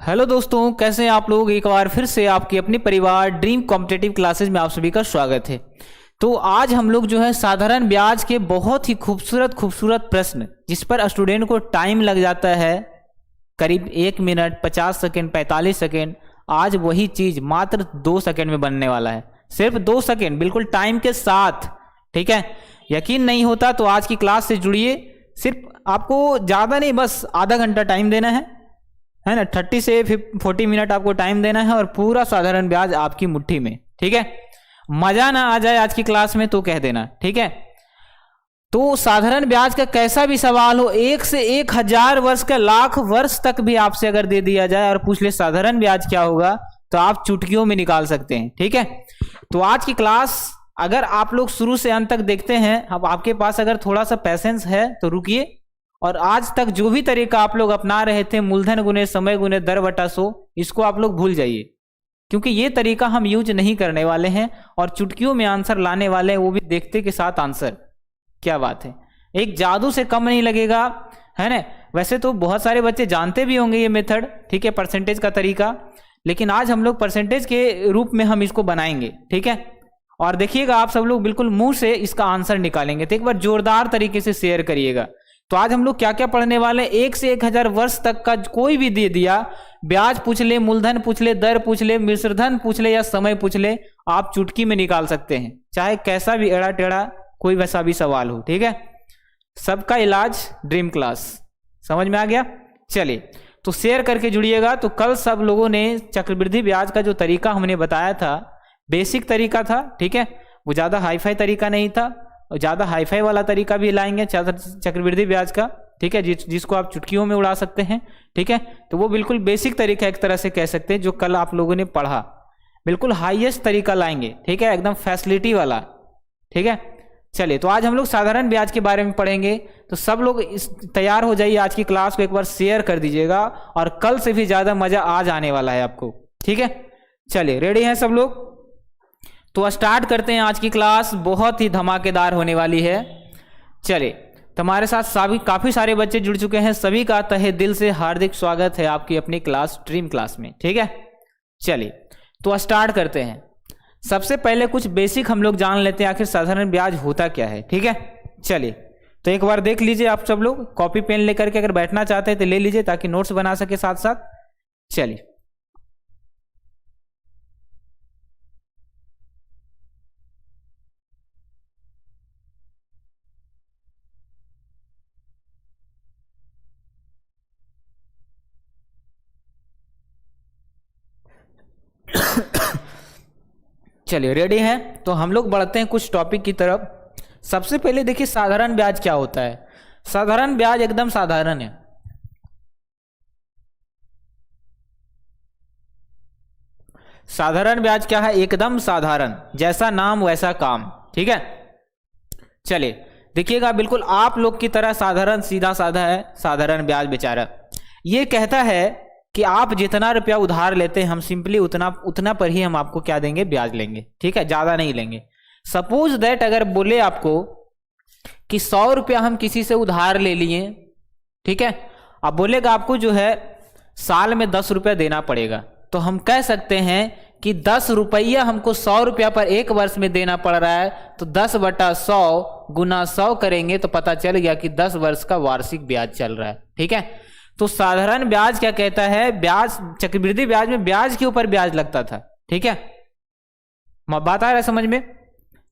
Hello दोस्तों, कैसे हैं आप लोग। एक बार फिर से आपकी अपनी परिवार ड्रीम कॉम्पिटिटिव क्लासेज में आप सभी का स्वागत है। तो आज हम लोग जो है साधारण ब्याज के बहुत ही खूबसूरत खूबसूरत प्रश्न, जिस पर स्टूडेंट को टाइम लग जाता है करीब 1 मिनट 50 सेकेंड 45 सेकेंड, आज वही चीज मात्र 2 सेकेंड में बनने वाला है। सिर्फ 2 सेकेंड बिल्कुल टाइम के साथ। ठीक है, यकीन नहीं होता तो आज की क्लास से जुड़िए। सिर्फ आपको ज़्यादा नहीं, बस आधा घंटा टाइम देना है ना। 30 से 40 मिनट आपको टाइम देना है और पूरा साधारण ब्याज आपकी मुट्ठी में। ठीक है, मजा ना आ जाए आज की क्लास में तो कह देना। ठीक है, तो साधारण ब्याज का कैसा भी सवाल हो, 1 से 1000 वर्ष का लाख वर्ष तक भी आपसे अगर दे दिया जाए और पूछ ले साधारण ब्याज क्या होगा, तो आप चुटकियों में निकाल सकते हैं। ठीक है, तो आज की क्लास अगर आप लोग शुरू से अंत तक देखते हैं, अब आपके पास अगर थोड़ा सा पैसेंस है तो रुकिए और आज तक जो भी तरीका आप लोग अपना रहे थे, मूलधन गुने समय गुने दर बटा 100, इसको आप लोग भूल जाइए, क्योंकि ये तरीका हम यूज नहीं करने वाले हैं और चुटकियों में आंसर लाने वाले हैं, वो भी देखते के साथ आंसर। क्या बात है, एक जादू से कम नहीं लगेगा, है ना। वैसे तो बहुत सारे बच्चे जानते भी होंगे ये मेथड, ठीक है, परसेंटेज का तरीका, लेकिन आज हम लोग परसेंटेज के रूप में हम इसको बनाएंगे। ठीक है, और देखिएगा आप सब लोग बिल्कुल मुंह से इसका आंसर निकालेंगे, तो एक बार जोरदार तरीके से शेयर करिएगा। तो आज हम लोग क्या क्या पढ़ने वाले, 1 से 1000 वर्ष तक का कोई भी दे दिया, ब्याज पूछ ले, मूलधन पूछ ले, दर पूछ ले, मिश्रधन पूछ ले या समय पूछ ले, आप चुटकी में निकाल सकते हैं, चाहे कैसा भी एड़ा टेढ़ा कोई वैसा भी सवाल हो। ठीक है, सबका इलाज ड्रीम क्लास, समझ में आ गया। चलिए, तो शेयर करके जुड़िएगा। तो कल सब लोगों ने चक्रवृद्धि ब्याज का जो तरीका हमने बताया था, बेसिक तरीका था। ठीक है, वो ज्यादा हाईफाई तरीका नहीं था, और ज़्यादा हाईफाई वाला तरीका भी लाएंगे चक्रवृद्धि ब्याज का। ठीक है, जिसको आप चुटकियों में उड़ा सकते हैं। ठीक है, तो वो बिल्कुल बेसिक तरीका एक तरह से कह सकते हैं, जो कल आप लोगों ने पढ़ा, बिल्कुल हाईएस्ट तरीका लाएंगे। ठीक है, एकदम फैसिलिटी वाला। ठीक है, चलिए, तो आज हम लोग साधारण ब्याज के बारे में पढ़ेंगे। तो सब लोग तैयार हो जाइए, आज की क्लास को एक बार शेयर कर दीजिएगा और कल से भी ज़्यादा मजा आज आने वाला है आपको। ठीक है, चलिए, रेडी हैं सब लोग, तो स्टार्ट करते हैं। आज की क्लास बहुत ही धमाकेदार होने वाली है। चलिए, तुम्हारे साथ सभी काफ़ी सारे बच्चे जुड़ चुके हैं, सभी का तहे दिल से हार्दिक स्वागत है आपकी अपनी क्लास ड्रीम क्लास में। ठीक है, चलिए, तो स्टार्ट करते हैं। सबसे पहले कुछ बेसिक हम लोग जान लेते हैं, आखिर साधारण ब्याज होता क्या है। ठीक है, चलिए, तो एक बार देख लीजिए आप सब लोग, कॉपी पेन लेकर के अगर बैठना चाहते हैं तो ले लीजिए, ताकि नोट्स बना सके साथ साथ। चलिए, चलिए रेडी हैं, तो हम लोग बढ़ते हैं कुछ टॉपिक की तरफ। सबसे पहले देखिए साधारण ब्याज क्या होता है। साधारण ब्याज एकदम साधारण है। साधारण ब्याज क्या है, एकदम साधारण, जैसा नाम वैसा काम। ठीक है, चलिए देखिएगा, बिल्कुल आप लोग की तरह साधारण सीधा साधा है साधारण ब्याज बेचारा। ये कहता है कि आप जितना रुपया उधार लेते हैं, हम सिंपली उतना पर ही हम आपको क्या देंगे, ब्याज लेंगे। ठीक है, ज्यादा नहीं लेंगे। सपोज दैट अगर बोले आपको कि 100 रुपया हम किसी से उधार ले लिए, ठीक है, अब बोलेगा आपको जो है साल में 10 रुपया देना पड़ेगा, तो हम कह सकते हैं कि 10 रुपया हमको 100 रुपया पर 1 वर्ष में देना पड़ रहा है, तो 10 बटा 100 गुना 100 करेंगे तो पता चल गया कि 10 वर्ष का वार्षिक ब्याज चल रहा है। ठीक है, तो साधारण ब्याज क्या कहता है, ब्याज चक्रवृद्धि ब्याज में ब्याज के ऊपर ब्याज लगता था। ठीक है, बात आ रहा है समझ में।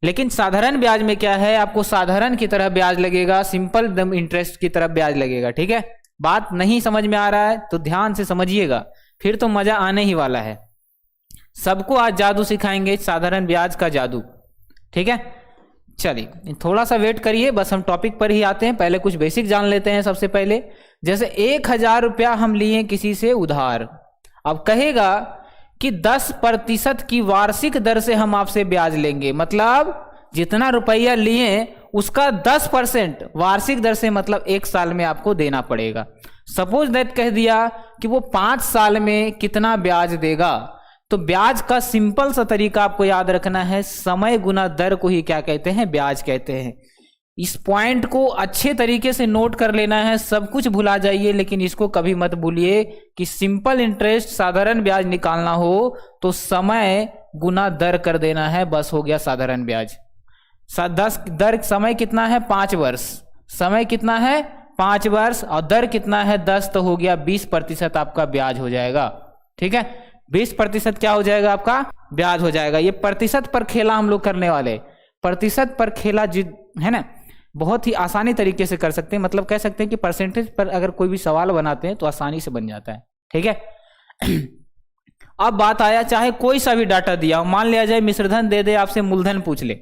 लेकिन साधारण ब्याज में क्या है, आपको साधारण की तरह ब्याज लगेगा, सिंपल इंटरेस्ट की तरह ब्याज लगेगा। ठीक है, बात नहीं समझ में आ रहा है तो ध्यान से समझिएगा, फिर तो मजा आने ही वाला है। सबको आज जादू सिखाएंगे, साधारण ब्याज का जादू। ठीक है, चलिए थोड़ा सा वेट करिए, बस हम टॉपिक पर ही आते हैं। पहले कुछ बेसिक जान लेते हैं। सबसे पहले जैसे 1000 रुपया हम लिए किसी से उधार, अब कहेगा कि 10% की वार्षिक दर से हम आपसे ब्याज लेंगे, मतलब जितना रुपया लिए उसका 10% वार्षिक दर से, मतलब 1 साल में आपको देना पड़ेगा। सपोज दैट कह दिया कि वो 5 साल में कितना ब्याज देगा, तो ब्याज का सिंपल सा तरीका आपको याद रखना है, समय गुना दर को ही क्या कहते हैं, ब्याज कहते हैं। इस पॉइंट को अच्छे तरीके से नोट कर लेना है, सब कुछ भुला जाइए, लेकिन इसको कभी मत भूलिए कि सिंपल इंटरेस्ट साधारण ब्याज निकालना हो तो समय गुना दर कर देना है, बस हो गया साधारण ब्याज। 10 दर समय कितना है 5 वर्ष, समय कितना है 5 वर्ष और दर कितना है 10, तो हो गया 20% आपका ब्याज हो जाएगा। ठीक है, 20% क्या हो जाएगा आपका ब्याज हो जाएगा। ये प्रतिशत पर खेला हम लोग करने वाले, प्रतिशत पर खेला है ना, बहुत ही आसानी तरीके से कर सकते हैं। मतलब कह सकते हैं कि परसेंटेज पर अगर कोई भी सवाल बनाते हैं तो आसानी से बन जाता है। ठीक है अब बात आया चाहे कोई सा भी डाटा दिया हो, मान लिया जाए मिश्रधन दे दे आपसे मूलधन पूछ ले,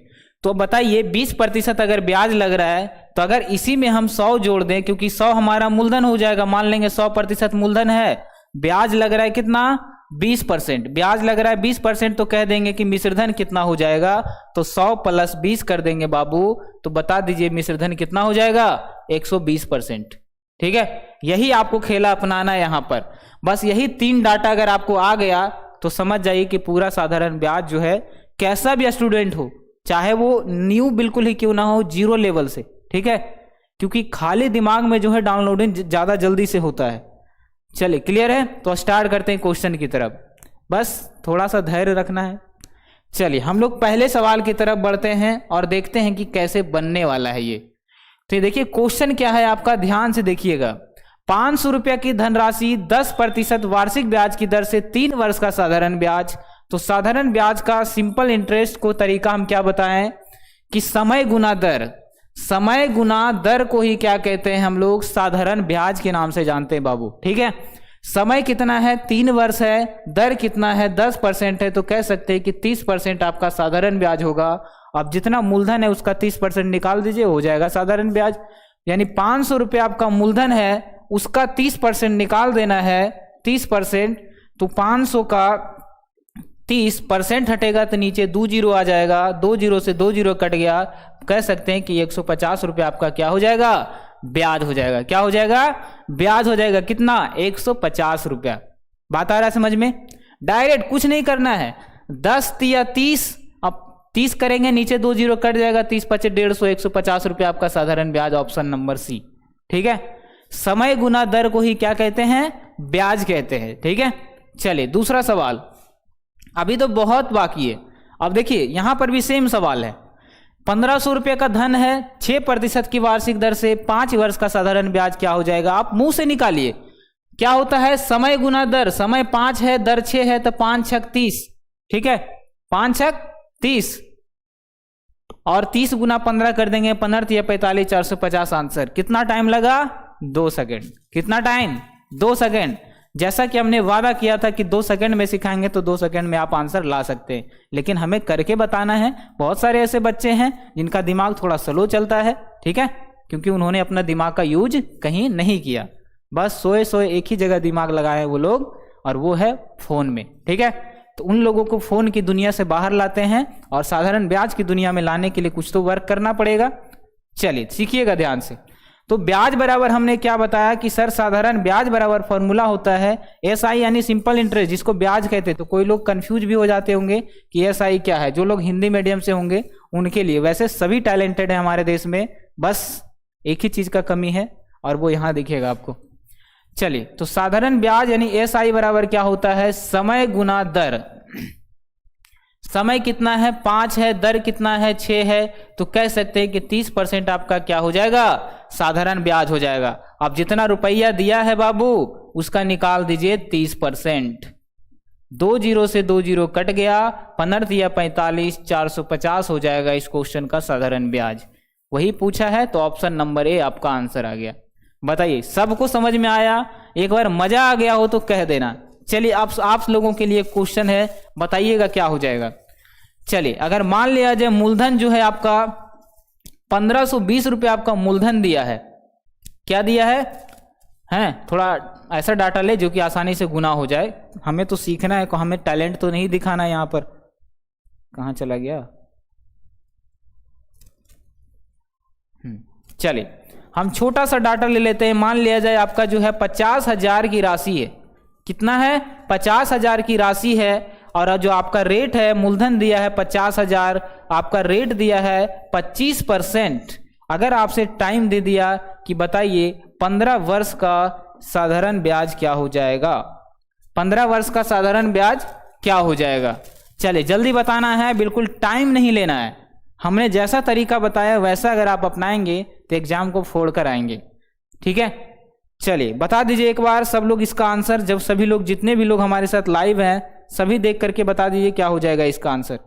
तो बताइए 20% अगर ब्याज लग रहा है तो अगर इसी में हम 100 जोड़ दें, क्योंकि 100 हमारा मूलधन हो जाएगा, मान लेंगे 100% मूलधन है, ब्याज लग रहा है कितना 20%, ब्याज लग रहा है 20%, तो कह देंगे कि मिश्रधन कितना हो जाएगा, तो 100 + 20 कर देंगे बाबू, तो बता दीजिए मिश्रधन कितना हो जाएगा 120%। ठीक है, यही आपको खेला अपनाना है यहां पर। बस यही 3 डाटा अगर आपको आ गया तो समझ जाइए कि पूरा साधारण ब्याज जो है, कैसा भी स्टूडेंट हो, चाहे वो न्यू बिल्कुल ही क्यों ना हो, 0 लेवल से, ठीक है, क्योंकि खाली दिमाग में जो है डाउनलोडिंग ज्यादा जल्दी से होता है। चलिए क्लियर है, तो स्टार्ट करते हैं क्वेश्चन की तरफ, बस थोड़ा सा धैर्य रखना है। चलिए हम लोग पहले सवाल की तरफ बढ़ते हैं और देखते हैं कि कैसे बनने वाला है ये। तो ये देखिए क्वेश्चन क्या है आपका, ध्यान से देखिएगा। 500 रुपया की धनराशि 10% वार्षिक ब्याज की दर से 3 वर्ष का साधारण ब्याज। तो साधारण ब्याज का सिंपल इंटरेस्ट को तरीका हम क्या बताएं कि समय गुना दर, समय गुना दर को ही क्या कहते हैं हम लोग, साधारण ब्याज के नाम से जानते हैं बाबू। ठीक है, समय कितना है 3 वर्ष है, दर कितना है 10% है, तो कह सकते हैं कि 30% आपका साधारण ब्याज होगा। अब जितना मूलधन है उसका 30% निकाल दीजिए, हो जाएगा साधारण ब्याज। यानी 500 रुपये आपका मूलधन है, उसका 30% निकाल देना है, 30%, तो 500 का 30% हटेगा तो नीचे 2 जीरो आ जाएगा, 2 जीरो से 2 जीरो कट गया, कह सकते हैं कि 150 रुपये आपका क्या हो जाएगा, ब्याज हो जाएगा। क्या हो जाएगा, ब्याज हो जाएगा। कितना 150 रुपया। बात आ रहा है समझ में, डायरेक्ट कुछ नहीं करना है, 10 या 30, अब 30 करेंगे नीचे 2 जीरो कट जाएगा, 30 × 5 = 150, 150 रुपया आपका साधारण ब्याज, ऑप्शन नंबर सी। ठीक है, समय गुना दर को ही क्या कहते हैं, ब्याज कहते हैं। ठीक है, चलिए दूसरा सवाल, अभी तो बहुत बाकी है। अब देखिए यहां पर भी सेम सवाल है, 1500 रुपये का धन है, 6% की वार्षिक दर से 5 वर्ष का साधारण ब्याज क्या हो जाएगा, आप मुंह से निकालिए। क्या होता है, समय गुना दर, समय 5 है, दर 6 है, तो 5 × 6 = 30। ठीक है, 5 × 6 = 30 और 30 × 15 कर देंगे, 15 × 45 = 450 आंसर। कितना टाइम लगा, 2 सेकेंड। कितना टाइम, 2 सेकेंड। जैसा कि हमने वादा किया था कि 2 सेकंड में सिखाएंगे, तो 2 सेकंड में आप आंसर ला सकते हैं, लेकिन हमें करके बताना है। बहुत सारे ऐसे बच्चे हैं जिनका दिमाग थोड़ा स्लो चलता है, ठीक है, क्योंकि उन्होंने अपना दिमाग का यूज कहीं नहीं किया, बस सोए सोए एक ही जगह दिमाग लगाए वो लोग, और वो है फोन में। ठीक है, तो उन लोगों को फोन की दुनिया से बाहर लाते हैं और साधारण ब्याज की दुनिया में लाने के लिए कुछ तो वर्क करना पड़ेगा। चलिए सीखिएगा ध्यान से। तो ब्याज बराबर हमने क्या बताया कि सर साधारण ब्याज बराबर फॉर्मूला होता है SI यानी सिंपल इंटरेस्ट, जिसको ब्याज कहते हैं। तो कोई लोग कंफ्यूज भी हो जाते होंगे कि SI क्या है, जो लोग हिंदी मीडियम से होंगे उनके लिए। वैसे सभी टैलेंटेड है हमारे देश में, बस एक ही चीज का कमी है और वो यहां दिखेगा आपको। चलिए, तो साधारण ब्याज यानी SI बराबर क्या होता है, समय गुना दर। समय कितना है 5 है, दर कितना है 6 है, तो कह सकते हैं कि 30% आपका क्या हो जाएगा, साधारण ब्याज हो जाएगा। अब जितना रुपया दिया है बाबू उसका निकाल दीजिए 30%। 2 जीरो से 2 जीरो कट गया, 15 या 45, 450 हो जाएगा इस क्वेश्चन का साधारण ब्याज। वही पूछा है, तो ऑप्शन नंबर ए आपका आंसर आ गया। बताइए सबको समझ में आया? एक बार मजा आ गया हो तो कह देना। चलिए आप लोगों के लिए क्वेश्चन है, बताइएगा क्या हो जाएगा। चलिए अगर मान लिया जाए मूलधन जो है आपका 1520 रुपये आपका मूलधन दिया है, क्या दिया है थोड़ा ऐसा डाटा ले जो कि आसानी से गुना हो जाए। हमें तो सीखना है, हमें टैलेंट तो नहीं दिखाना है। यहाँ पर कहाँ चला गया, चलिए हम छोटा सा डाटा ले लेते हैं। मान लिया जाए आपका जो है 50,000 की राशि है। कितना है, 50,000 की राशि है, और जो आपका रेट है, मूलधन दिया है 50,000, आपका रेट दिया है 25%, अगर आपसे टाइम दे दिया कि बताइए 15 वर्ष का साधारण ब्याज क्या हो जाएगा, 15 वर्ष का साधारण ब्याज क्या हो जाएगा। चलिए जल्दी बताना है, बिल्कुल टाइम नहीं लेना है। हमने जैसा तरीका बताया वैसा अगर आप अपनाएंगे तो एग्जाम को फोड़ कर आएंगे। ठीक है, चलिए बता दीजिए एक बार सब लोग इसका आंसर। जब सभी लोग, जितने भी लोग हमारे साथ लाइव हैं, सभी देख करके बता दीजिए क्या हो जाएगा इसका आंसर।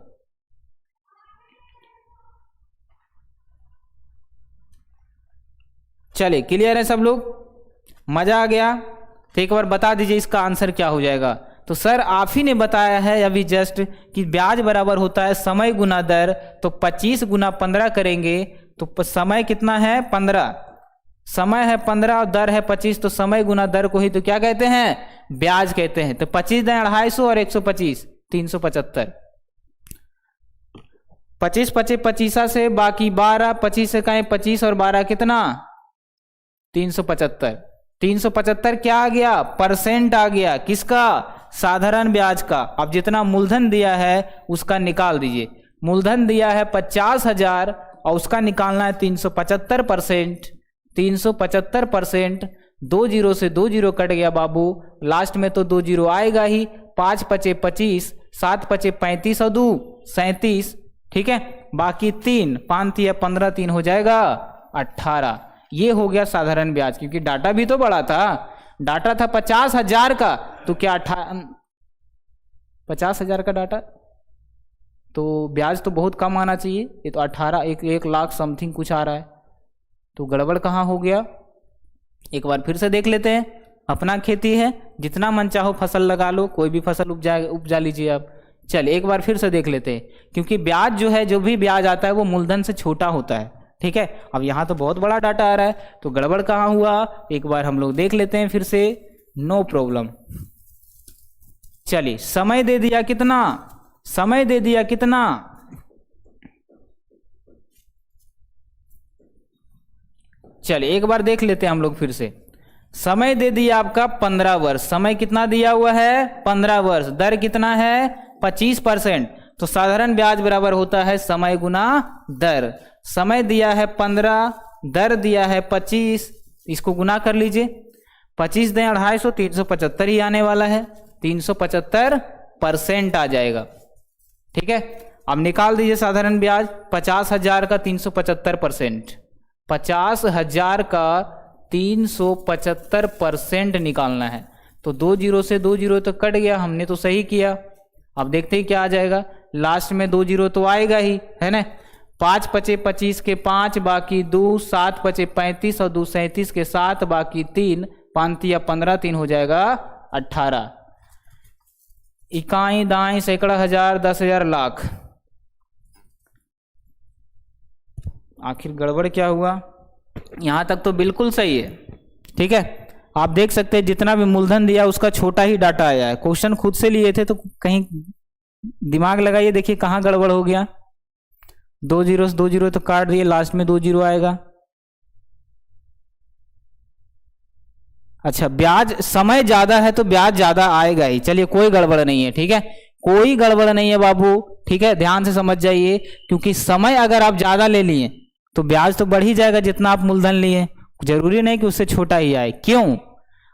चलिए क्लियर है सब लोग, मजा आ गया। तो एक बार बता दीजिए इसका आंसर क्या हो जाएगा। तो सर आप ही ने बताया है अभी जस्ट कि ब्याज बराबर होता है समय गुना दर। तो 25 गुना 15 करेंगे तो समय कितना है 15, समय है 15 और दर है 25। तो समय गुना दर को ही तो क्या कहते हैं, ब्याज कहते हैं। तो 25 दें 250 और 125 375। 25 25 25 से बाकी 12, 25 से कहें 25 और 12 कितना 375। 375 क्या आ गया, परसेंट आ गया। किसका, साधारण ब्याज का। अब जितना मूलधन दिया है उसका निकाल दीजिए। मूलधन दिया है 50,000 और उसका निकालना है 375%। 375%, 2 जीरो से 2 जीरो कट गया बाबू, लास्ट में तो 2 जीरो आएगा ही। 5 पचे 25, 7 पचे 35 और 2 37। ठीक है, बाकी 3 5 या 15, 3 हो जाएगा 18। ये हो गया साधारण ब्याज, क्योंकि डाटा भी तो बड़ा था। डाटा था 50,000 का, तो क्या 50,000 का डाटा, तो ब्याज तो बहुत कम आना चाहिए। ये तो 18 1 लाख समथिंग कुछ आ रहा है, तो गड़बड़ कहाँ हो गया। एक बार फिर से देख लेते हैं। अपना खेती है, जितना मन चाहो फसल लगा लो, कोई भी फसल उपजा लीजिए आप। चलिए एक बार फिर से देख लेते हैं, क्योंकि ब्याज जो है, जो भी ब्याज आता है वो मूलधन से छोटा होता है। ठीक है, अब यहाँ तो बहुत बड़ा डाटा आ रहा है, तो गड़बड़ कहाँ हुआ एक बार हम लोग देख लेते हैं फिर से। No problem. चलिए समय दे दिया कितना, समय दे दिया कितना, चलिए एक बार देख लेते हैं हम लोग फिर से। समय दे दिया आपका 15 वर्ष। समय कितना दिया हुआ है 15 वर्ष। दर कितना है 25%। तो साधारण ब्याज बराबर होता है समय गुना दर। समय दिया है 15, दर दिया है 25, इसको गुना कर लीजिए। 25 दें 250, 375 ही आने वाला है। 375% आ जाएगा। ठीक है, अब निकाल दीजिए साधारण ब्याज। 50,000 का 375%, 50,000 का 375% निकालना है। तो 2 जीरो से 2 जीरो तो कट गया, हमने तो सही किया। अब देखते ही क्या आ जाएगा, लास्ट में 2 जीरो तो आएगा ही, है ना। 5 पचे 25 के 5 बाकी 2, 7 पचे 35 और 2 37 के 7 बाकी 3, 5 या 15, 3 हो जाएगा 18। इकाई दाई सैकड़ा हजार 10,000 लाख। आखिर गड़बड़ क्या हुआ, यहां तक तो बिल्कुल सही है। ठीक है, आप देख सकते हैं जितना भी मूलधन दिया उसका छोटा ही डाटा आया है। क्वेश्चन खुद से लिए थे तो कहीं दिमाग लगाइए, देखिए कहाँ गड़बड़ हो गया। 2 जीरो से 2 जीरो तो काट दिए, लास्ट में 2 जीरो आएगा। अच्छा, ब्याज समय ज्यादा है तो ब्याज ज्यादा आएगा ही। चलिए कोई गड़बड़ नहीं है, ठीक है, कोई गड़बड़ नहीं है बाबू। ठीक है, ध्यान से समझ जाइए, क्योंकि समय अगर आप ज्यादा ले लिए तो ब्याज तो बढ़ ही जाएगा जितना आप मूलधन लिए। जरूरी नहीं कि उससे छोटा ही आए। क्यों,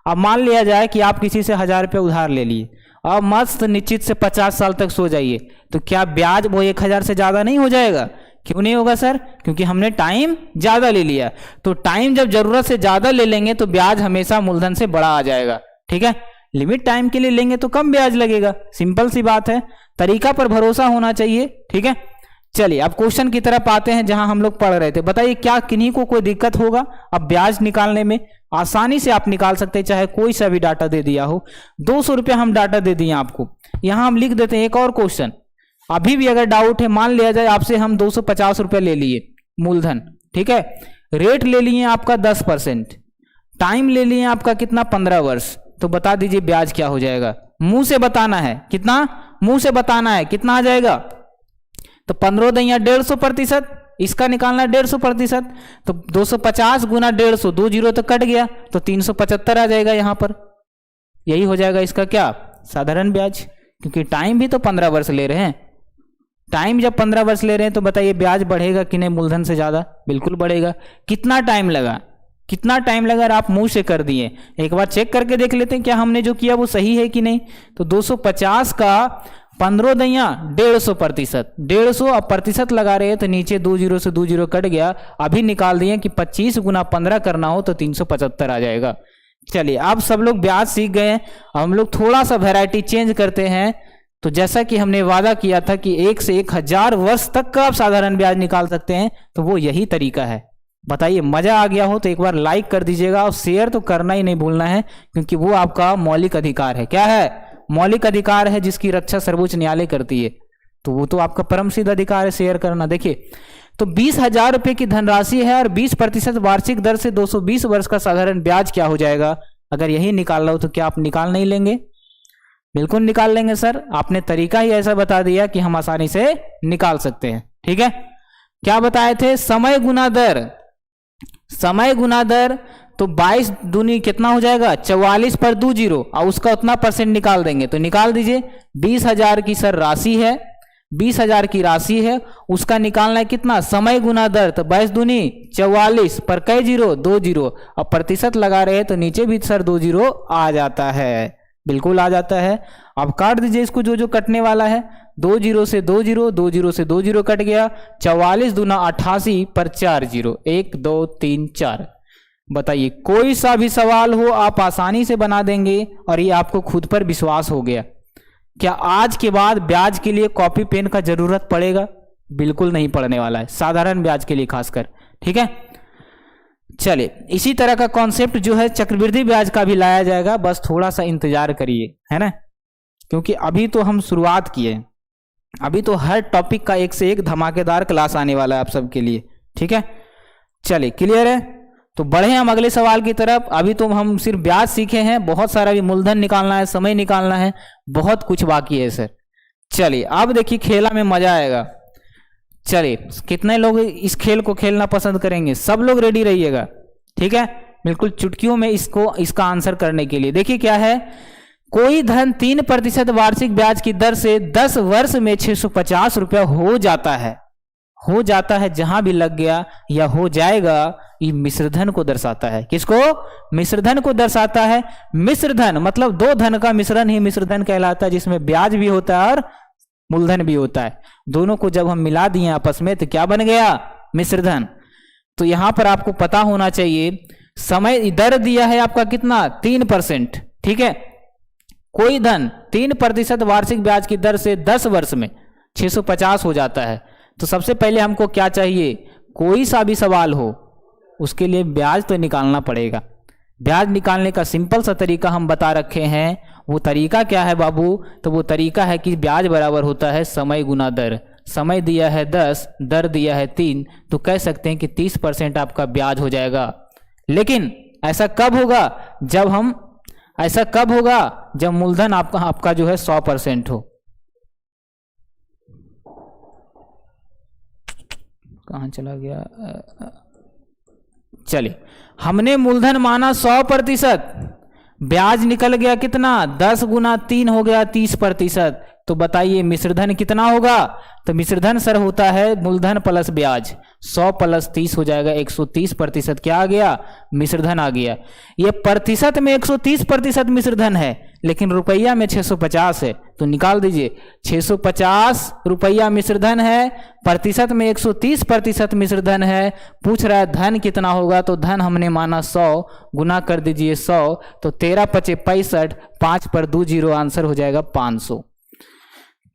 अब मान लिया जाए कि आप किसी से 1,000 रुपये उधार ले लिए, अब मस्त निश्चित से 50 साल तक सो जाइए, तो क्या ब्याज वो 1,000 से ज्यादा नहीं हो जाएगा? क्यों नहीं होगा सर? क्योंकि हमने टाइम ज्यादा ले लिया। तो टाइम जब जरूरत से ज्यादा ले लेंगे तो ब्याज हमेशा मूलधन से बड़ा आ जाएगा। ठीक है, लिमिट टाइम के लिए लेंगे तो कम ब्याज लगेगा। सिंपल सी बात है, तरीका पर भरोसा होना चाहिए। ठीक है, चलिए अब क्वेश्चन की तरफ आते हैं जहां हम लोग पढ़ रहे थे। बताइए क्या किन्हीं को कोई दिक्कत होगा? अब ब्याज निकालने में आसानी से आप निकाल सकते हैं, चाहे कोई सा भी डाटा दे दिया हो। 200 रुपये हम डाटा दे दिए आपको, यहां हम लिख देते हैं एक और क्वेश्चन। अभी भी अगर डाउट है, मान लिया जाए आपसे हम 250 रुपये ले लिए मूलधन। ठीक है, रेट ले लिए आपका 10%, टाइम ले लिए आपका कितना 15 वर्ष। तो बता दीजिए ब्याज क्या हो जाएगा? मुंह से बताना है, कितना मुंह से बताना है, कितना आ जाएगा? तो 15 दैया 150%, इसका निकालना है 150%। तो 250 गुना 150, 2 जीरो तो कट गया, तो 375 आ जाएगा यहां पर। यही हो जाएगा इसका क्या, साधारण ब्याज, क्योंकि टाइम भी तो 15 वर्ष ले रहे हैं। टाइम जब 15 वर्ष ले रहे हैं तो बताइए ब्याज बढ़ेगा कि नहीं मूलधन से ज्यादा? बिल्कुल बढ़ेगा। कितना टाइम लगा? कितना टाइम लगा? और आप मुंह से कर दिए। एक बार चेक करके देख लेते हैं क्या हमने जो किया वो सही है कि नहीं। तो 250 का 15 दैया 150%, 150 अब प्रतिशत लगा रहे हैं तो नीचे 2 जीरो से 2 जीरो कट गया। अभी निकाल दिए कि 25 गुना 15 करना हो तो 375 आ जाएगा। चलिए अब सब लोग ब्याज सीख गए हैं, हम लोग थोड़ा सा वैरायटी चेंज करते हैं। तो जैसा कि हमने वादा किया था कि 1 से 1000 वर्ष तक का आप साधारण ब्याज निकाल सकते हैं, तो वो यही तरीका है। बताइए मजा आ गया हो तो एक बार लाइक कर दीजिएगा और शेयर तो करना ही नहीं भूलना है, क्योंकि वो आपका मौलिक अधिकार है। क्या है? मौलिक अधिकार है, जिसकी रक्षा सर्वोच्च न्यायालय करती है। तो वो तो आपका परम सिद्ध अधिकार है शेयर करना। देखिए तो 20,000 रुपए की धनराशि है और 20% वार्षिक दर से 220 वर्ष का साधारण ब्याज क्या हो जाएगा? अगर यही निकालना हो तो क्या आप निकाल नहीं लेंगे? बिल्कुल निकाल लेंगे सर। आपने तरीका ही ऐसा बता दिया कि हम आसानी से निकाल सकते हैं। ठीक है, क्या बताए थे? समय गुना दर। समय गुना दर तो 22 दूनी कितना हो जाएगा? 44 पर 2 जीरो और उसका उतना परसेंट निकाल देंगे। तो निकाल दीजिए। 20,000 की सर राशि है, 20,000 की राशि है, उसका निकालना है कितना? समय गुना दर। तो 22 दूनी 44 पर कई जीरो? 2 जीरो। अब प्रतिशत लगा रहे हैं तो नीचे भी सर 2 जीरो आ जाता है। बिल्कुल आ जाता है। अब काट दीजिए इसको, जो जो कटने वाला है। 2 जीरो से 2 जीरो, 2 जीरो से 2 जीरो कट गया। 44 दूना 88 पर 4 जीरो, 1 2 3 4। बताइए कोई सा भी सवाल हो आप आसानी से बना देंगे और ये आपको खुद पर विश्वास हो गया। क्या आज के बाद ब्याज के लिए कॉपी पेन का जरूरत पड़ेगा? बिल्कुल नहीं पड़ने वाला है, साधारण ब्याज के लिए खासकर। ठीक है, चलिए इसी तरह का कॉन्सेप्ट जो है चक्रवृद्धि ब्याज का भी लाया जाएगा, बस थोड़ा सा इंतजार करिए, है ना, क्योंकि अभी तो हम शुरुआत किए। अभी तो हर टॉपिक का एक से एक धमाकेदार क्लास आने वाला है आप सबके लिए। ठीक है, चलिए क्लियर है। तो बढ़े हम अगले सवाल की तरफ। अभी तो हम सिर्फ ब्याज सीखे हैं, बहुत सारा भी मूलधन निकालना है, समय निकालना है, बहुत कुछ बाकी है सर। चलिए अब देखिए खेला में मजा आएगा। चलिए कितने लोग इस खेल को खेलना पसंद करेंगे? सब लोग रेडी रहिएगा। ठीक है, बिल्कुल चुटकियों में इसका आंसर करने के लिए। देखिए क्या है, कोई धन 3% वार्षिक ब्याज की दर से 10 वर्ष में 650 रुपया हो जाता है। हो जाता है जहां भी लग गया या हो जाएगा, ये मिश्रधन को दर्शाता है। किसको? मिश्रधन को दर्शाता है। मिश्रधन मतलब 2 धन का मिश्रण ही मिश्रधन कहलाता है, जिसमें ब्याज भी होता है और मूलधन भी होता है। दोनों को जब हम मिला दिए आपस में तो क्या बन गया? मिश्रधन। तो यहां पर आपको पता होना चाहिए, समय दर दिया है आपका कितना? 3%। ठीक है, कोई धन 3% वार्षिक ब्याज की दर से 10 वर्ष में 650 हो जाता है। तो सबसे पहले हमको क्या चाहिए? कोई सा भी सवाल हो उसके लिए ब्याज तो निकालना पड़ेगा। ब्याज निकालने का सिंपल सा तरीका हम बता रखे हैं। वो तरीका क्या है बाबू? तो वो तरीका है कि ब्याज बराबर होता है समय गुना दर। समय दिया है 10, दर दिया है 3, तो कह सकते हैं कि 30% आपका ब्याज हो जाएगा। लेकिन ऐसा कब होगा? जब मूलधन आपका जो है 100% हो। कहां चला गया? चलिए हमने मूलधन माना 100%, ब्याज निकल गया कितना? 10 गुना 3 हो गया 30%। तो बताइए मिश्रधन कितना होगा? तो मिश्रधन सर होता है मूलधन प्लस ब्याज। 100 प्लस 30 हो जाएगा 130%। क्या आ गया? मिश्रधन आ गया। ये प्रतिशत में 130% मिश्रधन है, लेकिन रुपया में 650 है। तो निकाल दीजिए, 650 रुपया मिश्रधन है, प्रतिशत में 130% मिश्रधन है। पूछ रहा है धन कितना होगा? तो धन हमने माना 100, गुना कर दीजिए 100, तो 13 पचे 65, 5 पर 2 जीरो, आंसर हो जाएगा 500।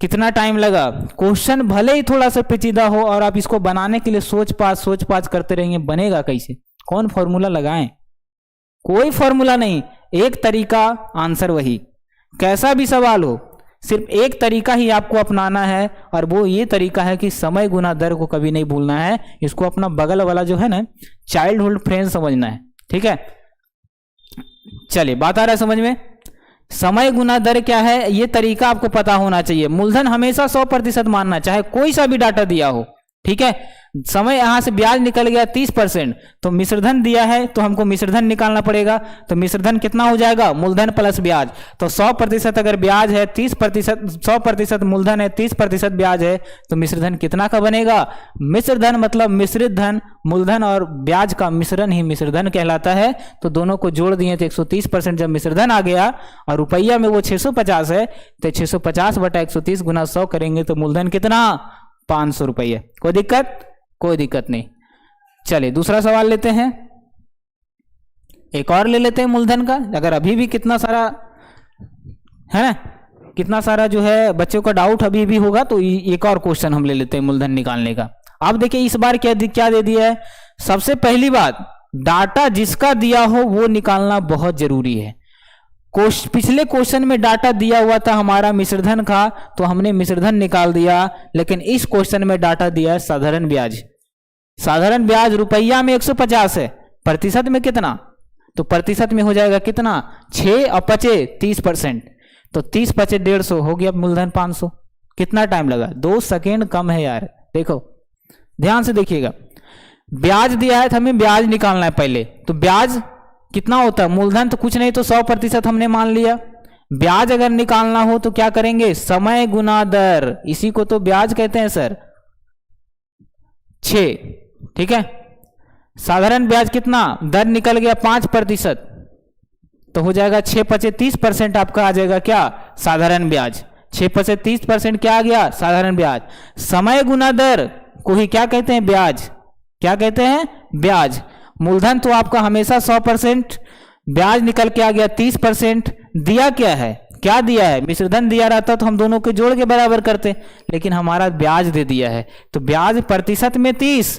कितना टाइम लगा? क्वेश्चन भले ही थोड़ा सा पेचीदा हो और आप इसको बनाने के लिए सोच पाछ करते रहेंगे, बनेगा कैसे? कौन फॉर्मूला लगाएं? कोई फॉर्मूला नहीं, एक तरीका, आंसर वही। कैसा भी सवाल हो, सिर्फ एक तरीका ही आपको अपनाना है, और वो ये तरीका है कि समय गुना दर को कभी नहीं भूलना है। इसको अपना बगल वाला जो है ना चाइल्डहुड फ्रेंड समझना है। ठीक है, चलिए बात आ रहा है समझ में? समय गुना दर क्या है, ये तरीका आपको पता होना चाहिए। मूलधन हमेशा 100% मानना, चाहे कोई सा भी डाटा दिया हो। ठीक है। समय यहां से ब्याज निकल गया 30%, तो मिश्रधन दिया है तो हमको मिश्रधन निकालना पड़ेगा। तो मिश्रधन कितना हो जाएगा, मूलधन प्लस ब्याज। तो 100% अगर ब्याज है 30%, 100% मूलधन है 30% ब्याज है, तो मिश्रधन कितना का बनेगा, मिश्रधन मतलब मिश्रित धन, मूलधन और ब्याज का मिश्रण ही मिश्रधन कहलाता है। तो दोनों को जोड़ दिए तो 130% जब मिश्रधन आ गया और रुपया में वो 650 है, तो 650 बटा 130 गुना 100 करेंगे तो मूलधन कितना, 500 रुपये। कोई दिक्कत, कोई दिक्कत नहीं। चलिए दूसरा सवाल लेते हैं, एक और ले लेते हैं मूलधन का। अगर अभी भी कितना सारा है ना, कितना सारा जो है बच्चों का डाउट अभी भी होगा, तो एक और क्वेश्चन हम ले लेते हैं मूलधन निकालने का। आप देखिए इस बार क्या दे दिया है। सबसे पहली बात, डाटा जिसका दिया हो वो निकालना बहुत जरूरी है। पिछले क्वेश्चन में डाटा दिया हुआ था हमारा मिश्रधन का, तो हमने मिश्रधन निकाल दिया, लेकिन इस क्वेश्चन में डाटा दिया है साधारण ब्याज। साधारण ब्याज रुपया में 150 है, प्रतिशत में कितना, तो प्रतिशत में हो जाएगा कितना, 6 और 5 30%, तो 30 5 150 हो गया मूलधन 500। कितना टाइम लगा, 2 सेकेंड कम है यार। देखो ध्यान से देखिएगा, ब्याज दिया है तो हमें ब्याज निकालना है पहले। तो ब्याज कितना होता है, मूलधन तो कुछ नहीं, तो 100% हमने मान लिया। ब्याज अगर निकालना हो तो क्या करेंगे, समय गुना दर, इसी को तो ब्याज कहते हैं सर, 6। ठीक है। साधारण ब्याज कितना, दर निकल गया 5%, तो हो जाएगा 6 5 30% आपका आ जाएगा क्या, साधारण ब्याज। 6 5 30% क्या आ गया, साधारण ब्याज। समय गुना दर को ही क्या कहते हैं, ब्याज। क्या कहते हैं, ब्याज। मूलधन तो आपका हमेशा 100%, ब्याज निकल के आ गया 30%। दिया क्या है, क्या दिया है, मिश्रधन दिया रहता तो हम दोनों के जोड़ के बराबर करते, लेकिन हमारा ब्याज दे दिया है। तो ब्याज प्रतिशत में 30,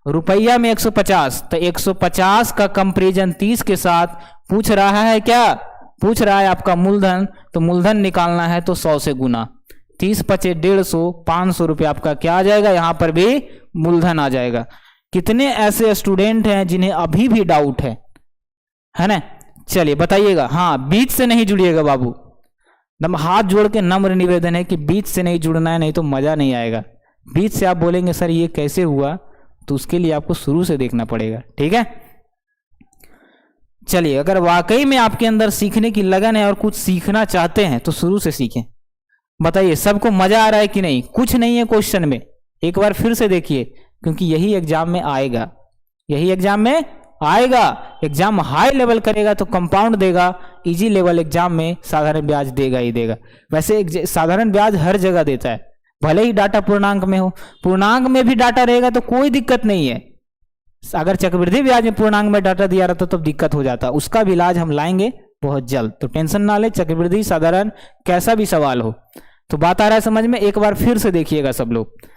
रुपया में 150, तो 150 का कंपेरिजन 30 के साथ पूछ रहा है, क्या पूछ रहा है आपका मूलधन। तो मूलधन निकालना है तो 100 से गुना, 30 5 150, 500 रुपये आपका क्या आ जाएगा, यहां पर भी मूलधन आ जाएगा। कितने ऐसे स्टूडेंट हैं जिन्हें अभी भी डाउट है ना, चलिए बताइएगा। हाँ, बीच से नहीं जुड़िएगा बाबू, हाथ जोड़ के नम्र निवेदन है कि बीच से नहीं जुड़ना है, नहीं तो मजा नहीं आएगा। बीच से आप बोलेंगे सर ये कैसे हुआ, तो उसके लिए आपको शुरू से देखना पड़ेगा। ठीक है। चलिए, अगर वाकई में आपके अंदर सीखने की लगन है और कुछ सीखना चाहते हैं तो शुरू से सीखें। बताइए सबको मजा आ रहा है कि नहीं, कुछ नहीं है क्वेश्चन में, एक बार फिर से देखिए, क्योंकि यही एग्जाम में आएगा, यही एग्जाम में आएगा। एग्जाम हाई लेवल करेगा तो कंपाउंड देगा, इजी लेवल एग्जाम में साधारण ब्याज देगा ही देगा। वैसे साधारण ब्याज हर जगह देता है, भले ही डाटा पूर्णांक में हो, पूर्णांक में भी डाटा रहेगा तो कोई दिक्कत नहीं है। अगर चक्रवृद्धि ब्याज में पूर्णांक में डाटा दिया रहता तो दिक्कत हो जाता, उसका भी इलाज हम लाएंगे बहुत जल्द, तो टेंशन ना ले। चक्रवृद्धि साधारण कैसा भी सवाल हो, तो बात आ रहा है समझ में, एक बार फिर से देखिएगा सब लोग।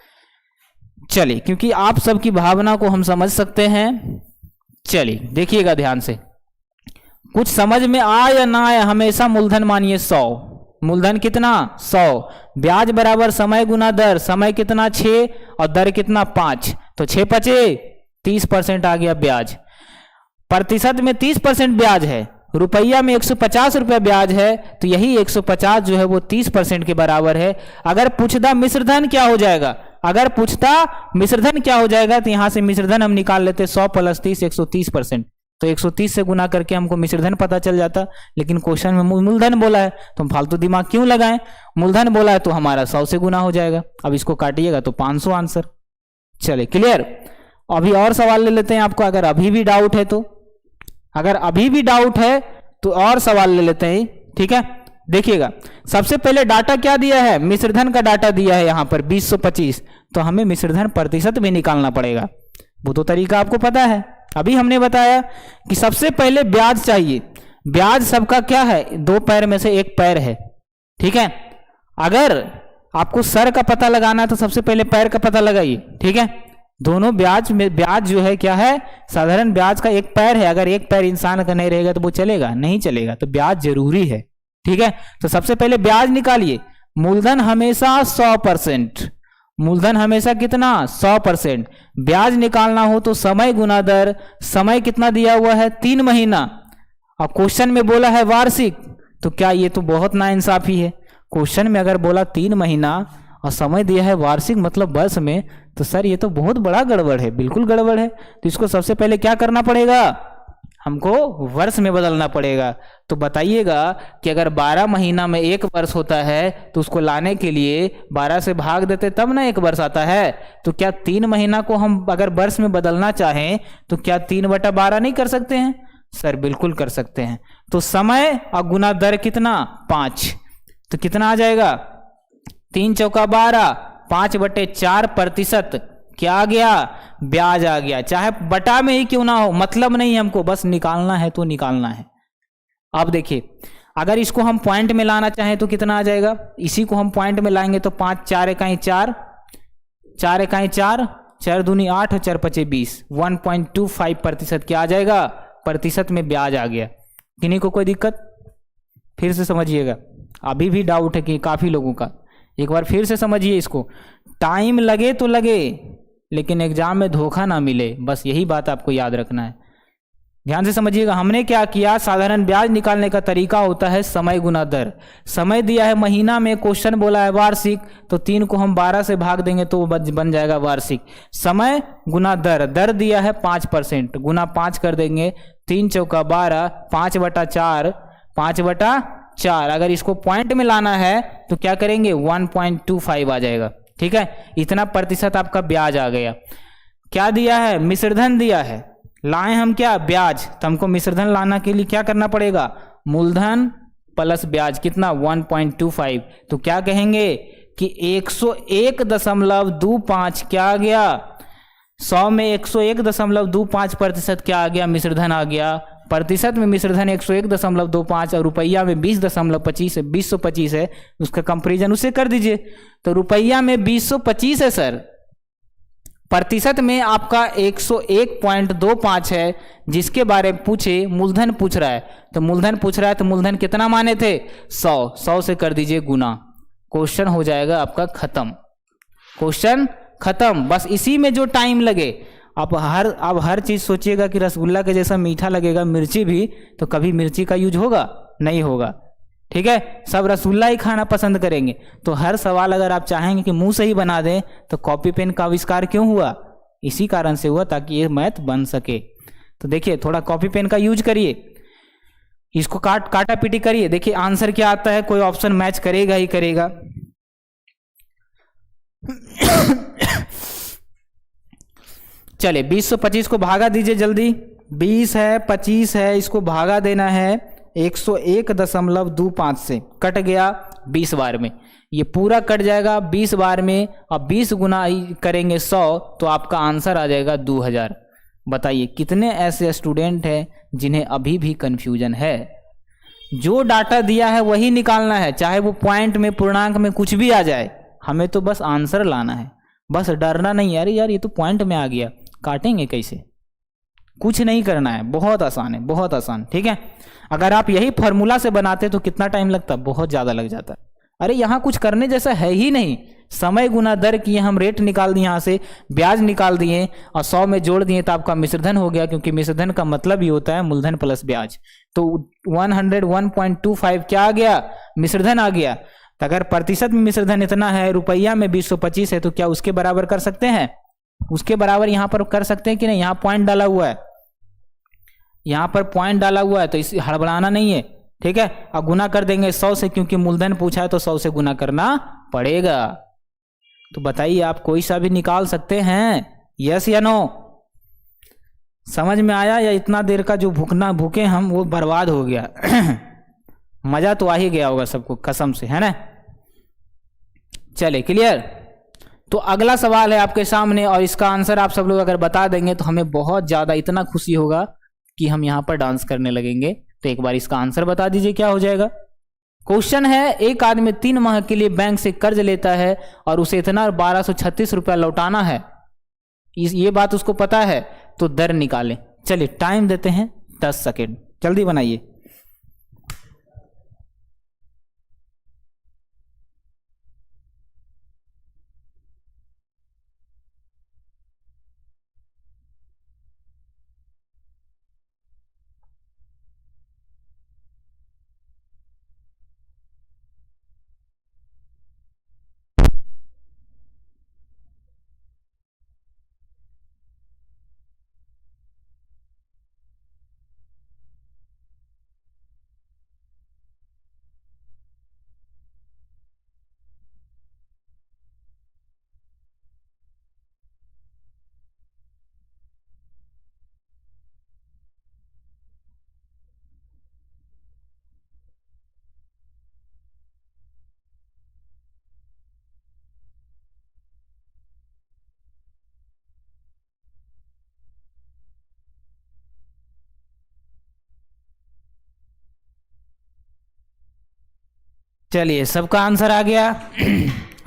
चलिए, क्योंकि आप सबकी भावना को हम समझ सकते हैं, चलिए देखिएगा ध्यान से। कुछ समझ में आए या ना आए, हमेशा मूलधन मानिए 100। मूलधन कितना, 100। ब्याज बराबर समय गुना दर, समय कितना 6 और दर कितना 5, तो 6 5 30% आ गया ब्याज। प्रतिशत में 30% ब्याज है, रुपया में 150 रुपया ब्याज है, तो यही 150 जो है वो 30% के बराबर है। अगर पूछता मिश्रधन क्या हो जाएगा, अगर पूछता मिश्रधन क्या हो जाएगा, तो यहां से मिश्रधन हम निकाल लेते 100 + 30 130%, तो 130 से गुना करके हमको मिश्रधन पता चल जाता। लेकिन क्वेश्चन में मूलधन बोला है तो हम फालतू दिमाग क्यों लगाएं, मूलधन बोला है तो हमारा 100 से गुना हो जाएगा। अब इसको काटिएगा तो 500 आंसर। चले क्लियर। अभी और सवाल ले लेते हैं आपको, अगर अभी भी डाउट है तो, अगर अभी भी डाउट है तो और सवाल ले लेते हैं। ठीक है, देखिएगा सबसे पहले डाटा क्या दिया है, मिश्रधन का डाटा दिया है यहां पर 2025, तो हमें मिश्रधन प्रतिशत भी निकालना पड़ेगा। वो तो तरीका आपको पता है, अभी हमने बताया कि सबसे पहले ब्याज चाहिए। ब्याज सबका क्या है, 2 पैर में से 1 पैर है। ठीक है, अगर आपको सर का पता लगाना है तो सबसे पहले पैर का पता लगाइए। ठीक है, दोनों ब्याज में, ब्याज जो है क्या है, साधारण ब्याज का 1 पैर है। अगर 1 पैर इंसान का नहीं रहेगा तो वो चलेगा, नहीं चलेगा, तो ब्याज जरूरी है। ठीक है, तो सबसे पहले ब्याज निकालिए। मूलधन हमेशा 100%, मूलधन हमेशा कितना 100%। ब्याज निकालना हो तो समय गुना दर, समय कितना दिया हुआ है 3 महीना, और क्वेश्चन में बोला है वार्षिक, तो क्या ये तो बहुत नाइंसाफी है। क्वेश्चन में अगर बोला 3 महीना और समय दिया है वार्षिक मतलब वर्ष में, तो सर ये तो बहुत बड़ा गड़बड़ है, बिल्कुल गड़बड़ है। तो इसको सबसे पहले क्या करना पड़ेगा, हमको वर्ष में बदलना पड़ेगा। तो बताइएगा कि अगर 12 महीना में एक वर्ष होता है तो उसको लाने के लिए 12 से भाग देते तब ना एक वर्ष आता है। तो क्या 3 महीना को हम अगर वर्ष में बदलना चाहें तो क्या 3/12 नहीं कर सकते हैं? सर बिल्कुल कर सकते हैं। तो समय और गुना दर कितना, 5। तो कितना आ जाएगा, 3 चौका 12, 5/4%। क्या आ गया, ब्याज आ गया। चाहे बटा में ही क्यों ना हो, मतलब नहीं हमको, बस निकालना है तो निकालना है। अब देखिए अगर इसको हम पॉइंट में लाना चाहें तो कितना आ जाएगा, इसी को हम पॉइंट में लाएंगे तो 5 4 इकाई 4, 4 इकाई 4, 4 दूनी 8 और 4 पचे 20, 1.25% क्या आ जाएगा, प्रतिशत में ब्याज आ गया। किन्हीं को कोई दिक्कत? फिर से समझिएगा, अभी भी डाउट है कि काफी लोगों का, एक बार फिर से समझिए इसको। टाइम लगे तो लगे लेकिन एग्जाम में धोखा ना मिले, बस यही बात आपको याद रखना है। ध्यान से समझिएगा, हमने क्या किया, साधारण ब्याज निकालने का तरीका होता है समय गुना दर। समय दिया है महीना में, क्वेश्चन बोला है वार्षिक, तो 3 को हम 12 से भाग देंगे तो बन जाएगा वार्षिक। समय गुना दर, दर दिया है 5%, गुना 5 कर देंगे, 3 चौका 12, 5/4, 5/4। अगर इसको पॉइंट में लाना है तो क्या करेंगे, 1.25 आ जाएगा। ठीक है, इतना प्रतिशत आपका ब्याज आ गया। क्या दिया है, मिश्रधन दिया है, लाए हम क्या, ब्याज। तो हमको मिश्रधन लाना के लिए क्या करना पड़ेगा, मूलधन प्लस ब्याज, कितना, 1.25। तो क्या कहेंगे कि 101.25 क्या आ गया, 100 में 101.25% क्या आ गया, मिश्रधन आ गया। प्रतिशत में मिश्रधन 101.25 और रुपया में 20.25 है, 2025 है, उसका कंपेरिजन उससे कर दीजिए। तो रुपया में 2025 है सर, प्रतिशत में आपका 101.25 है। जिसके बारे में पूछे, मूलधन पूछ रहा है, तो मूलधन पूछ रहा है तो मूलधन कितना माने थे, 100 से कर दीजिए गुना, क्वेश्चन हो जाएगा आपका खत्म, क्वेश्चन खत्म। बस इसी में जो टाइम लगे, अब हर चीज सोचिएगा कि रसगुल्ला के जैसा मीठा लगेगा, मिर्ची भी, तो कभी मिर्ची का यूज होगा, नहीं होगा। ठीक है, सब रसगुल्ला ही खाना पसंद करेंगे। तो हर सवाल अगर आप चाहेंगे कि मुंह से ही बना दें, तो कॉपी पेन का आविष्कार क्यों हुआ, इसी कारण से हुआ, ताकि ये मैथ बन सके। तो देखिए थोड़ा कॉपी पेन का यूज करिए, इसको काटा पीटी करिए, देखिए आंसर क्या आता है, कोई ऑप्शन मैच करेगा ही करेगा। चले 20 को भागा दीजिए जल्दी, 20 है 25 है, इसको भागा देना है 101.25 से, कट गया 20 बार में, ये पूरा कट जाएगा 20 बार में, और 20 गुना करेंगे 100 तो आपका आंसर आ जाएगा 2000। बताइए कितने ऐसे स्टूडेंट हैं जिन्हें अभी भी कंफ्यूजन है। जो डाटा दिया है वही निकालना है, चाहे वो पॉइंट में, पूर्णांक में, कुछ भी आ जाए, हमें तो बस आंसर लाना है, बस डरना नहीं। अरे यार ये तो पॉइंट में आ गया, काटेंगे कैसे, कुछ नहीं करना है, बहुत आसान है, बहुत आसान। ठीक है, अगर आप यही फॉर्मूला से बनाते तो कितना टाइम लगता, बहुत ज्यादा लग जाता। अरे यहाँ कुछ करने जैसा है ही नहीं, समय गुना दर किए, हम रेट निकाल दिए, यहाँ से ब्याज निकाल दिए और 100 में जोड़ दिए तो आपका मिश्रधन हो गया, क्योंकि मिश्रधन का मतलब ही होता है मूलधन प्लस ब्याज। तो 101.25 क्या आ गया, मिश्रधन आ गया। तो अगर प्रतिशत में मिश्रधन इतना है, रुपया में 2025 है, तो क्या उसके बराबर कर सकते हैं, उसके बराबर यहाँ पर कर सकते हैं कि नहीं। यहाँ पॉइंट डाला हुआ है, यहाँ पर पॉइंट डाला हुआ है, तो इसे हड़बड़ाना नहीं है। ठीक है, अब गुना कर देंगे 100 से, क्योंकि मूलधन पूछा है तो 100 से गुना करना पड़ेगा। तो बताइए आप कोई सा भी निकाल सकते हैं, यस या नो। समझ में आया, या इतना देर का जो भूखे हम वो बर्बाद हो गया। मजा तो आ ही गया होगा सबको कसम से, है ना। चले क्लियर। तो अगला सवाल है आपके सामने, और इसका आंसर आप सब लोग अगर बता देंगे तो हमें बहुत ज्यादा इतना खुशी होगा कि हम यहां पर डांस करने लगेंगे। तो एक बार इसका आंसर बता दीजिए क्या हो जाएगा। क्वेश्चन है, एक आदमी 3 माह के लिए बैंक से कर्ज लेता है और उसे इतना 1236 रुपया लौटाना है, ये बात उसको पता है, तो दर निकालें। चलिए टाइम देते हैं 10 सेकेंड, जल्दी बनाइए। चलिए सबका आंसर आ गया।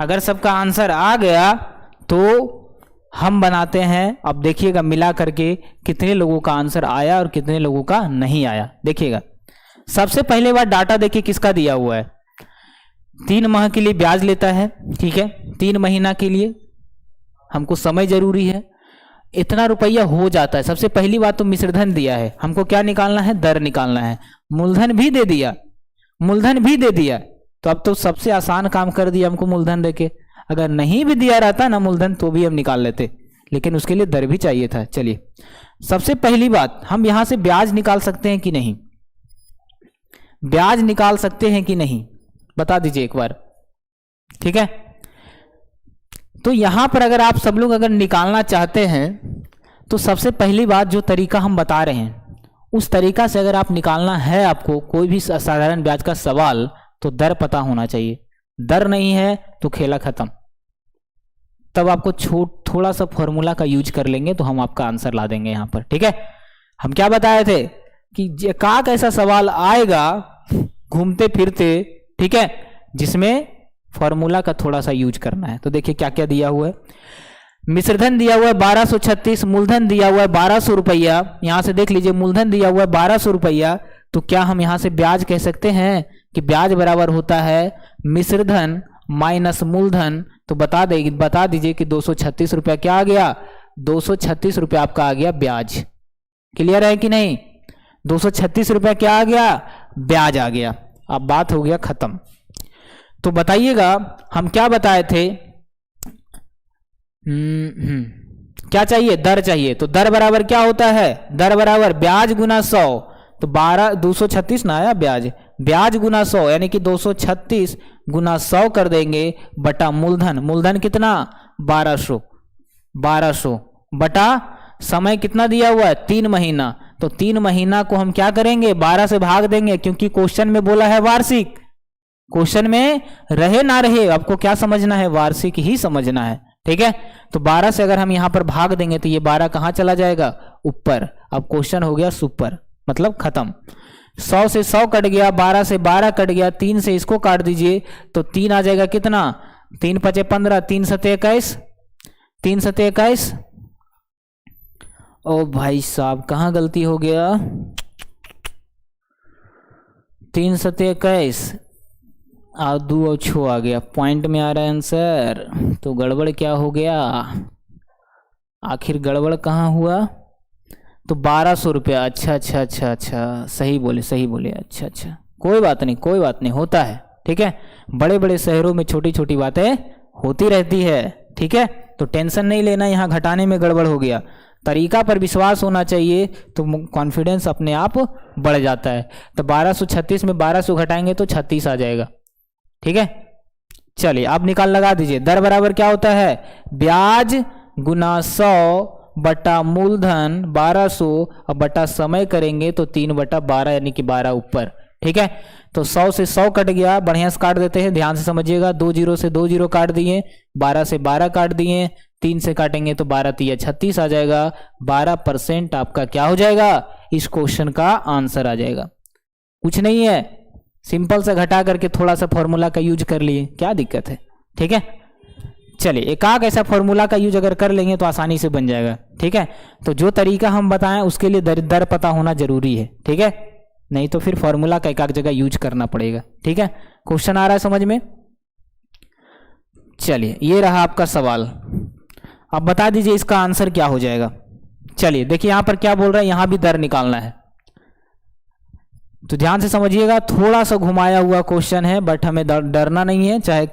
अगर सबका आंसर आ गया तो हम बनाते हैं, अब देखिएगा मिला करके कितने लोगों का आंसर आया और कितने लोगों का नहीं आया। देखिएगा सबसे पहले बार डाटा देखिए किसका दिया हुआ है। 3 माह के लिए ब्याज लेता है, ठीक है, 3 महीना के लिए हमको समय जरूरी है, इतना रुपया हो जाता है। सबसे पहली बात तो मिश्रधन दिया है, हमको क्या निकालना है, दर निकालना है। मूलधन भी दे दिया, मूलधन भी दे दिया, तो अब तो सबसे आसान काम कर दिया हमको मूलधन देके। अगर नहीं भी दिया रहता ना मूलधन तो भी हम निकाल लेते, लेकिन उसके लिए दर भी चाहिए था। चलिए सबसे पहली बात, हम यहां से ब्याज निकाल सकते हैं कि नहीं, ब्याज निकाल सकते हैं कि नहीं, बता दीजिए एक बार, ठीक है। तो यहां पर अगर आप सब लोग अगर निकालना चाहते हैं तो सबसे पहली बात जो तरीका हम बता रहे हैं उस तरीका से अगर आप निकालना है आपको कोई भी साधारण ब्याज का सवाल, तो दर पता होना चाहिए। दर नहीं है तो खेला खत्म। तब आपको थोड़ा सा फॉर्मूला का यूज कर लेंगे तो हम आपका आंसर ला देंगे यहां पर, ठीक है। हम क्या बताए थे कि एकाक ऐसा सवाल आएगा घूमते फिरते, ठीक है, जिसमें फॉर्मूला का थोड़ा सा यूज करना है। तो देखिए क्या क्या दिया हुआ है। मिश्रधन दिया हुआ है 1236, मूलधन दिया हुआ है 1200 रुपया। यहां से देख लीजिए मूलधन दिया हुआ है 1200 रुपया, तो क्या हम यहां से ब्याज कह सकते हैं कि ब्याज बराबर होता है मिश्रधन माइनस मूलधन। तो बता दीजिए कि 236 रुपया क्या आ गया, 236 रुपया आपका आ गया ब्याज। क्लियर है कि नहीं, 236 रुपया क्या आ गया, ब्याज आ गया। अब बात हो गया खत्म। तो बताइएगा हम क्या बताए थे, क्या चाहिए, दर चाहिए। तो दर बराबर क्या होता है, दर बराबर ब्याज गुना 100। तो 236 ना आया ब्याज, ब्याज गुना 100 यानी कि 236 गुना 100 कर देंगे बटा मूलधन। मूलधन कितना, 1200, 1200 बटा समय कितना दिया हुआ है, 3 महीना। तो 3 महीना को हम क्या करेंगे, 12 से भाग देंगे, क्योंकि क्वेश्चन में बोला है वार्षिक। क्वेश्चन में रहे ना रहे आपको क्या समझना है, वार्षिक ही समझना है, ठीक है। तो 12 से अगर हम यहां पर भाग देंगे तो ये 12 कहां चला जाएगा, ऊपर। अब क्वेश्चन हो गया सुपर, मतलब खत्म। 100 से 100 कट गया, 12 से 12 कट गया, 3 से इसको काट दीजिए तो 3 आ जाएगा कितना, 3 × 5 = 15, 3 × 7 = 21, 3 × 7 = 21। ओ भाई साहब कहाँ गलती हो गया, 3 × 7 = 21, 2 और 6 आ गया, पॉइंट में आ रहा है आंसर। तो गड़बड़ क्या हो गया, आखिर गड़बड़ कहाँ हुआ, तो 1200 रुपया। अच्छा, सही बोले, अच्छा, कोई बात नहीं, होता है, ठीक है। बड़े बड़े शहरों में छोटी छोटी बातें होती रहती है, ठीक है। तो टेंशन नहीं लेना, यहाँ घटाने में गड़बड़ हो गया। तरीका पर विश्वास होना चाहिए तो कॉन्फिडेंस अपने आप बढ़ जाता है। तो 1236 में 1200 घटाएंगे तो 36 आ जाएगा, ठीक है। चलिए अब लगा दीजिए, दर बराबर क्या होता है, ब्याज गुना 100 बटा मूलधन 1200 और बटा समय करेंगे तो 3/12 यानी कि 12 ऊपर, ठीक है। तो 100 से 100 कट गया, बढ़िया से काट देते हैं, ध्यान से समझिएगा। 2 0 से 2 0 काट दिए, 12 से 12 काट दिए, 3 से काटेंगे तो 12 × 3 = 36 आ जाएगा। 12% आपका क्या हो जाएगा, इस क्वेश्चन का आंसर आ जाएगा। कुछ नहीं है, सिंपल से घटा करके थोड़ा सा फॉर्मूला का यूज कर लिए, क्या दिक्कत है, ठीक है। चलिए एकाक ऐसा फॉर्मूला का यूज अगर कर लेंगे तो आसानी से बन जाएगा, ठीक है। तो जो तरीका हम बताएं उसके लिए दर पता होना जरूरी है, ठीक है, नहीं तो फिर फॉर्मूला का एकाक जगह यूज करना पड़ेगा, ठीक है। क्वेश्चन आ रहा है समझ में। चलिए ये रहा आपका सवाल, अब बता दीजिए इसका आंसर क्या हो जाएगा। चलिए देखिए यहां पर क्या बोल रहा है, यहां भी दर निकालना है, तो ध्यान से समझिएगा। थोड़ा सा घुमाया हुआ क्वेश्चन है, बट हमें डरना नहीं है, चाहे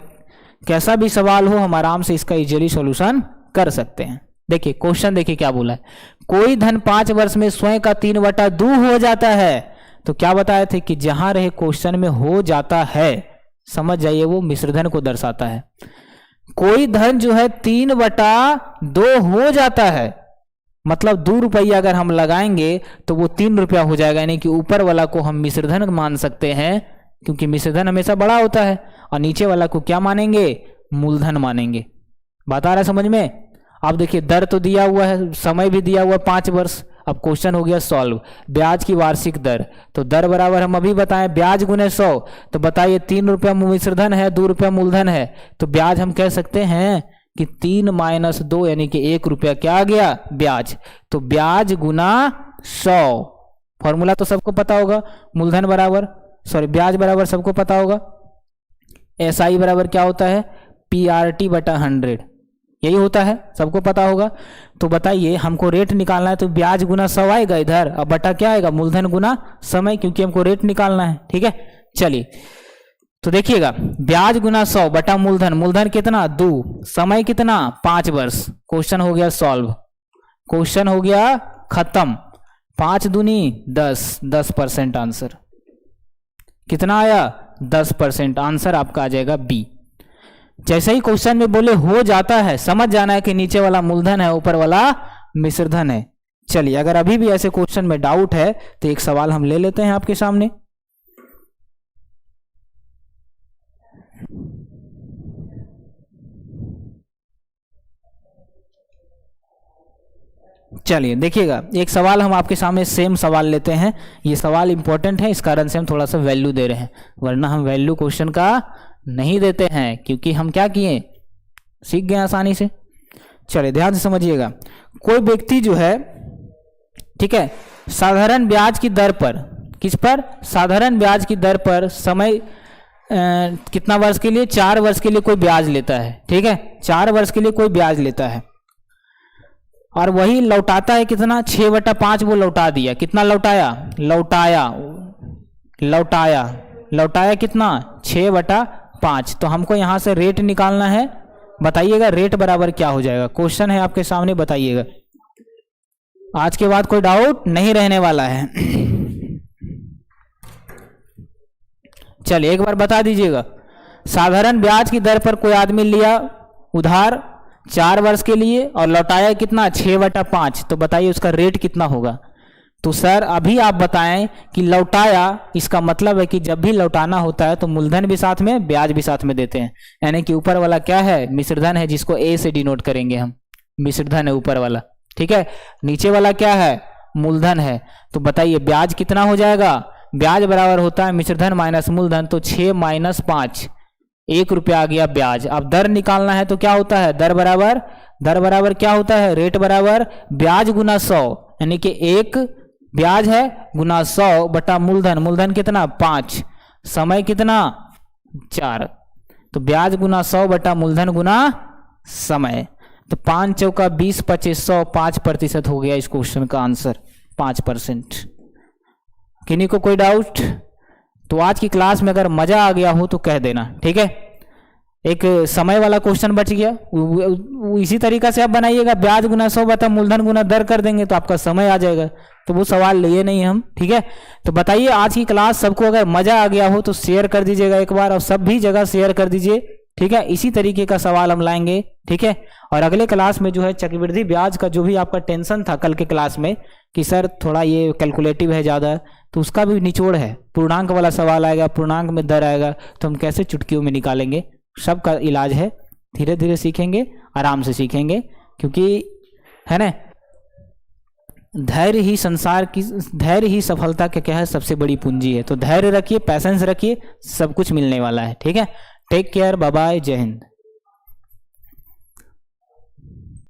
कैसा भी सवाल हो हम आराम से इसका इजीली सॉल्यूशन कर सकते हैं। देखिए क्वेश्चन देखिए क्या बोला है, कोई धन 5 वर्ष में स्वयं का 3/2 हो जाता है। तो क्या बताए थे कि जहां रहे क्वेश्चन में हो जाता है, समझ जाइए वो मिश्रधन को दर्शाता है। कोई धन जो है 3/2 हो जाता है, मतलब 2 रुपया अगर हम लगाएंगे तो वो 3 रुपया हो जाएगा, यानी कि ऊपर वाला को हम मिश्रधन मान सकते हैं, क्योंकि मिश्रधन हमेशा बड़ा होता है, और नीचे वाला को क्या मानेंगे, मूलधन मानेंगे। बात आ रहा है समझ में। अब देखिए दर तो दिया हुआ है, समय भी दिया हुआ है 5 वर्ष, अब क्वेश्चन हो गया सॉल्व। ब्याज की वार्षिक दर, तो दर बराबर हम अभी बताएं ब्याज गुने 100। तो बताइए 3 रुपया मिश्रधन है, 2 रुपया मूलधन है, तो ब्याज हम कह सकते हैं कि 3 माइनस 2 यानी कि 1 रुपया क्या आ गया ब्याज। तो ब्याज गुना 100, फॉर्मूला तो सबको पता होगा, मूलधन बराबर ब्याज बराबर सबको पता होगा, SI बराबर क्या होता है PRT बटा 100, यही होता है, सबको पता होगा। तो बताइए हमको रेट निकालना है, तो ब्याज गुना 100 आएगा इधर, अब बटा क्या आएगा मूलधन गुना समय, क्योंकि हमको रेट निकालना है। ठीक है, चलिए तो देखिएगा ब्याज गुना 100 बटा मूलधन, मूलधन कितना 2, समय कितना 5 वर्ष। क्वेश्चन हो गया सॉल्व, क्वेश्चन हो गया खत्म। 5 दूनी 10, 10% आंसर कितना आया 10%, आंसर आपका आ जाएगा बी। जैसे ही क्वेश्चन में बोले हो जाता है, समझ जाना है कि नीचे वाला मूलधन है, ऊपर वाला मिश्रधन है। चलिए अगर अभी भी ऐसे क्वेश्चन में डाउट है तो एक सवाल हम ले लेते हैं आपके सामने। चलिए देखिएगा, एक सवाल हम आपके सामने सेम सवाल लेते हैं। ये सवाल इंपॉर्टेंट है, इस कारण से हम थोड़ा सा वैल्यू दे रहे हैं, वरना हम वैल्यू क्वेश्चन का नहीं देते हैं, क्योंकि हम क्या किए सीख गए आसानी से। चलिए ध्यान से समझिएगा, कोई व्यक्ति जो है ठीक है साधारण ब्याज की दर पर, किस पर साधारण ब्याज की दर पर समय कितना वर्ष के लिए 4 वर्ष के लिए कोई ब्याज लेता है। ठीक है 4 वर्ष के लिए कोई ब्याज लेता है और वही लौटाता है कितना 6/5 वो लौटा दिया। कितना लौटाया लौटाया कितना 6/5। तो हमको यहां से रेट निकालना है, बताइएगा रेट बराबर क्या हो जाएगा। क्वेश्चन है आपके सामने, बताइएगा। आज के बाद कोई डाउट नहीं रहने वाला है। चलिए एक बार बता दीजिएगा, साधारण ब्याज की दर पर कोई आदमी लिया उधार 4 वर्ष के लिए और लौटाया कितना 6/5, तो बताइए उसका रेट कितना होगा। तो सर अभी आप बताएं कि लौटाया, इसका मतलब है कि जब भी लौटाना होता है तो मूलधन भी साथ में ब्याज भी साथ में देते हैं, यानी कि ऊपर वाला क्या है मिश्रधन है, जिसको ए से डिनोट करेंगे हम, मिश्रधन है ऊपर वाला। ठीक है नीचे वाला क्या है मूलधन है। तो बताइए ब्याज कितना हो जाएगा, ब्याज बराबर होता है मिश्रधन माइनस मूलधन, तो 6 - 5 1 रुपया आ गया ब्याज। अब दर निकालना है तो क्या होता है दर बराबर क्या होता है रेट बराबर ब्याज गुना 100, यानी कि 1 ब्याज है गुना 100 बटा मूलधन, मूलधन कितना 5, समय कितना 4, तो ब्याज गुना 100 बटा मूलधन गुना समय। तो 5 चौका 20 25 100, 5% हो गया इस क्वेश्चन का आंसर 5%। किन्हीं को कोई डाउट? तो आज की क्लास में अगर मजा आ गया हो तो कह देना। ठीक है एक समय वाला क्वेश्चन बच गया, इसी तरीका से आप बनाइएगा, ब्याज गुना 100 बता मूलधन गुना दर कर देंगे तो आपका समय आ जाएगा। तो वो सवाल लिए नहीं हम। ठीक है तो बताइए आज की क्लास सबको अगर मजा आ गया हो तो शेयर कर दीजिएगा एक बार, और सब भी जगह शेयर कर दीजिए। ठीक है इसी तरीके का सवाल हम लाएंगे। ठीक है और अगले क्लास में जो है चक्रवृद्धि ब्याज का जो भी आपका टेंशन था कल के क्लास में कि सर थोड़ा ये कैलकुलेटिव है ज़्यादा, तो उसका भी निचोड़ है, पूर्णांक वाला सवाल आएगा, पूर्णांक में दर आएगा, तो हम कैसे चुटकियों में निकालेंगे, सबका इलाज है। धीरे धीरे सीखेंगे, आराम से सीखेंगे, क्योंकि है ना धैर्य ही सफलता का क्या है सबसे बड़ी पूंजी है। तो धैर्य रखिए, पैसेंस रखिए, सब कुछ मिलने वाला है। ठीक है टेक केयर, बाय बाय, जय हिंद।